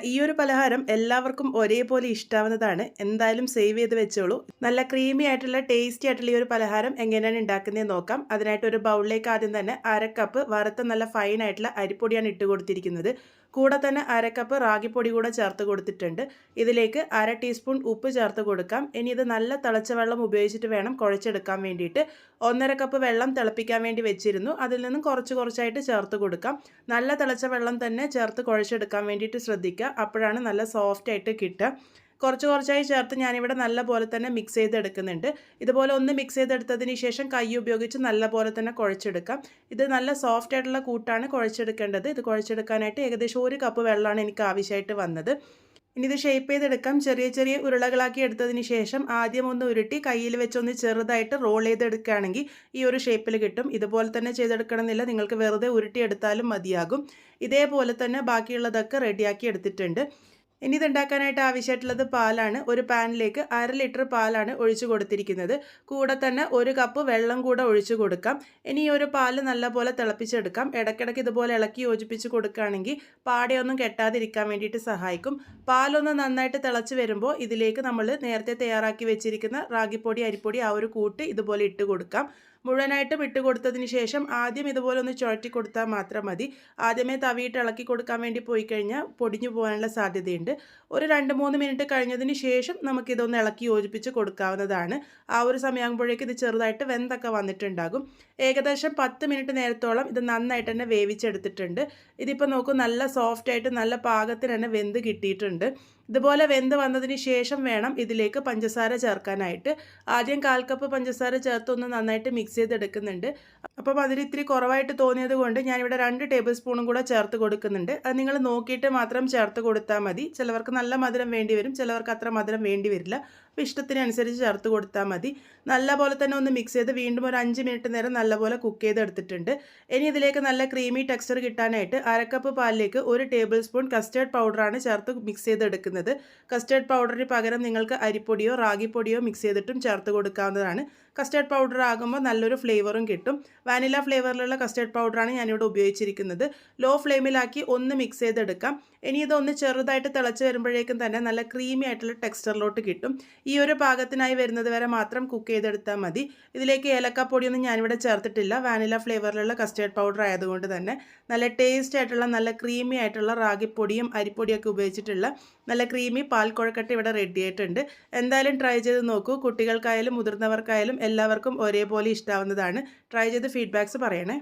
ഈ ഒരു പലഹാരം എല്ലാവർക്കും ഒരേപോലെ ഇഷ്ടാവുന്നതാണ്. എന്തായാലും സേവ് ചെയ്ത് വെച്ചോളൂ. നല്ല ക്രീമി ആയിട്ടുള്ള ടേസ്റ്റി ആയിട്ടുള്ള ഈ ഒരു പലഹാരം എങ്ങനെയാണ് ഉണ്ടാക്കുന്നതെന്ന് നോക്കാം. അതിനായിട്ട് ഒരു ബൗളിലേക്ക് ആദ്യം തന്നെ 1/2 കപ്പ് വറുത്ത നല്ല ഫൈൻ ആയിട്ടുള്ള അരിപ്പൊടിയാണ് ഇട്ട് കൊടുത്തിരിക്കുന്നത്. കൂടെ തന്നെ 1/2 കപ്പ് റാഗിപ്പൊടി കൂടെ ചേർത്ത് കൊടുത്തിട്ടുണ്ട്. ഇതിലേക്ക് 1/2 ടീസ്പൂൺ ഉപ്പ് ചേർത്ത് കൊടുക്കാം. ഇനി ഇത് നല്ല തിളച്ച വെള്ളം ഉപയോഗിച്ചിട്ട് വേണം കുഴച്ചെടുക്കാൻ വേണ്ടിയിട്ട്. 1/2 കപ്പ് വെള്ളം തിളപ്പിക്കാൻ വേണ്ടി വെച്ചിരുന്നു. അതിൽ നിന്നും കുറച്ചായിട്ട് ചേർത്ത് കൊടുക്കാം. നല്ല തിളച്ച വെള്ളം തന്നെ ചേർത്ത് കുഴച്ചെടുക്കാൻ വേണ്ടിയിട്ട് ശ്രദ്ധിക്കുക. അപ്പോഴാണ് നല്ല സോഫ്റ്റ് ആയിട്ട് കിട്ടുക. കുറച്ചായി ചേർത്ത് ഞാനിവിടെ നല്ല പോലെ തന്നെ മിക്സ് ചെയ്തെടുക്കുന്നുണ്ട്. ഇതുപോലെ ഒന്ന് മിക്സ് ചെയ്തെടുത്തതിന് ശേഷം കൈ ഉപയോഗിച്ച് നല്ല പോലെ തന്നെ കുഴച്ചെടുക്കാം. ഇത് നല്ല സോഫ്റ്റ് ആയിട്ടുള്ള കൂട്ടാണ് കുഴച്ചെടുക്കേണ്ടത്. ഇത് കുഴച്ചെടുക്കാനായിട്ട് ഏകദേശം 1 കപ്പ് വെള്ളമാണ് എനിക്ക് ആവശ്യമായിട്ട് വന്നത്. ഇനി ഇത് ഷേപ്പ് ചെയ്തെടുക്കാം. ചെറിയ ഉരുളകളാക്കി എടുത്തതിന് ശേഷം ആദ്യം ഒന്ന് ഉരുട്ടി കയ്യിൽ വെച്ചൊന്ന് ചെറുതായിട്ട് റോൾ ചെയ്തെടുക്കുകയാണെങ്കിൽ ഈ ഒരു ഷേപ്പിൽ കിട്ടും. ഇതുപോലെ തന്നെ ചെയ്തെടുക്കണമെന്നില്ല, നിങ്ങൾക്ക് വെറുതെ ഉരുട്ടിയെടുത്താലും മതിയാകും. ഇതേപോലെ തന്നെ ബാക്കിയുള്ളതൊക്കെ റെഡിയാക്കി എടുത്തിട്ടുണ്ട്. ഇനി ഇതുണ്ടാക്കാനായിട്ട് ആവശ്യമായിട്ടുള്ളത് പാലാണ്. ഒരു പാനിലേക്ക് 1/2 ലിറ്റർ പാലാണ് ഒഴിച്ചു കൊടുത്തിരിക്കുന്നത്. കൂടെ തന്നെ 1 കപ്പ് വെള്ളം കൂടെ ഒഴിച്ചു കൊടുക്കാം. ഇനി ഈ ഒരു പാല് നല്ലപോലെ തിളപ്പിച്ചെടുക്കാം. ഇടയ്ക്കിടയ്ക്ക് ഇതുപോലെ ഇളക്കി യോജിപ്പിച്ച് കൊടുക്കുകയാണെങ്കിൽ പാടയൊന്നും കെട്ടാതിരിക്കാൻ വേണ്ടിയിട്ട് സഹായിക്കും. പാലൊന്ന് നന്നായിട്ട് തിളച്ച് വരുമ്പോൾ ഇതിലേക്ക് നമ്മൾ നേരത്തെ തയ്യാറാക്കി വെച്ചിരിക്കുന്ന റാഗിപ്പൊടി, അരിപ്പൊടി ആ ഒരു കൂട്ട് ഇതുപോലെ ഇട്ട് കൊടുക്കാം. മുഴുവനായിട്ടും ഇട്ട് കൊടുത്തതിന് ശേഷം ആദ്യം ഇതുപോലെ ഒന്ന് ചുഴറ്റി കൊടുത്താൽ മാത്രം മതി. ആദ്യമേ തവിയിട്ട് ഇളക്കി കൊടുക്കാൻ വേണ്ടി പോയി കഴിഞ്ഞാൽ പൊടിഞ്ഞു പോകാനുള്ള സാധ്യതയുണ്ട്. ഒരു 2-3 മിനിറ്റ് കഴിഞ്ഞതിന് ശേഷം നമുക്കിതൊന്ന് ഇളക്കി യോജിപ്പിച്ച് കൊടുക്കാവുന്നതാണ്. ആ ഒരു സമയമാകുമ്പോഴേക്കും ഇത് ചെറുതായിട്ട് വെന്തൊക്കെ വന്നിട്ടുണ്ടാകും. ഏകദേശം 10 മിനിറ്റ് നേരത്തോളം ഇത് നന്നായിട്ട് തന്നെ വേവിച്ചെടുത്തിട്ടുണ്ട്. ഇതിപ്പോൾ നോക്കൂ, നല്ല സോഫ്റ്റായിട്ട് നല്ല പാകത്തിന് തന്നെ വെന്ത് കിട്ടിയിട്ടുണ്ട്. ഇതുപോലെ വെന്ത് വന്നതിന് ശേഷം വേണം ഇതിലേക്ക് പഞ്ചസാര ചേർക്കാനായിട്ട്. ആദ്യം 1/4 കപ്പ് പഞ്ചസാര ചേർത്തൊന്ന് നന്നായിട്ട് മിക്സ് ചെയ്തെടുക്കുന്നുണ്ട്. അപ്പം അതിൽ ഇത്തിരി കുറവായിട്ട് തോന്നിയത് കൊണ്ട് ഞാനിവിടെ 2 ടേബിൾ സ്പൂണും കൂടെ ചേർത്ത് കൊടുക്കുന്നുണ്ട്. അത് നിങ്ങൾ നോക്കിയിട്ട് മാത്രം ചേർത്ത് കൊടുത്താൽ മതി. ചിലവർക്ക് നല്ല മധുരം വേണ്ടി വരും, ചിലവർക്ക് അത്ര മധുരം വേണ്ടി വരില്ല. അപ്പോൾ ഇഷ്ടത്തിനനുസരിച്ച് ചേർത്ത് കൊടുത്താൽ മതി. നല്ലപോലെ തന്നെ ഒന്ന് മിക്സ് ചെയ്ത് വീണ്ടും ഒരു 5 മിനിറ്റ് നേരം നല്ലപോലെ കുക്ക് ചെയ്തെടുത്തിട്ടുണ്ട്. ഇനി ഇതിലേക്ക് നല്ല ക്രീമി ടെക്സ്ചർ കിട്ടാനായിട്ട് 1/2 കപ്പ് പാലിലേക്ക് 1 ടേബിൾ സ്പൂൺ കസ്റ്റേർഡ് പൗഡറാണ് ചേർത്ത് മിക്സ് ചെയ്തെടുക്കുന്നത്. കസ്റ്റേർഡ് പൗഡറിന് പകരം നിങ്ങൾക്ക് അരിപ്പൊടിയോ റാഗിപ്പൊടിയോ മിക്സ് ചെയ്തിട്ടും ചേർത്ത് കൊടുക്കാവുന്നതാണ്. കസ്റ്റേർഡ് പൗഡർ ആകുമ്പോൾ നല്ലൊരു ഫ്ലേവറും കിട്ടും. വാനില ഫ്ലേവറിലുള്ള കസ്റ്റേർഡ് പൗഡറാണ് ഞാനിവിടെ ഉപയോഗിച്ചിരിക്കുന്നത്. ലോ ഫ്ലെയിമിലാക്കി ഒന്ന് മിക്സ് ചെയ്തെടുക്കാം. ഇനി ഇതൊന്ന് ചെറുതായിട്ട് തിളച്ച് വരുമ്പോഴേക്കും തന്നെ നല്ല ക്രീമി ആയിട്ടുള്ള ടെക്സ്ചറിലോട്ട് കിട്ടും. ഈ ഒരു പാകത്തിനായി വരുന്നത് വരെ മാത്രം കുക്ക് ചെയ്തെടുത്താൽ മതി. ഇതിലേക്ക് ഏലക്കാപ്പൊടിയൊന്നും ഞാനിവിടെ ചേർത്തിട്ടില്ല. വാനില ഫ്ലേവറിലുള്ള കസ്റ്റേർഡ് പൗഡർ ആയതുകൊണ്ട് തന്നെ നല്ല ടേസ്റ്റ് ആയിട്ടുള്ള നല്ല ക്രീമി ആയിട്ടുള്ള റാഗിപ്പൊടിയും അരിപ്പൊടിയൊക്കെ ഉപയോഗിച്ചിട്ടുള്ള നല്ല ക്രീമി പാൽക്കുഴക്കട്ട ഇവിടെ റെഡി ആയിട്ടുണ്ട്. എന്തായാലും ട്രൈ ചെയ്ത് നോക്കൂ. കുട്ടികൾക്കായാലും മുതിർന്നവർക്കായാലും എല്ലാവർക്കും ഒരേപോലെ ഇഷ്ടാവുന്നതാണ്. ട്രൈ ചെയ്ത് ഫീഡ്ബാക്ക്സ് പറയണേ.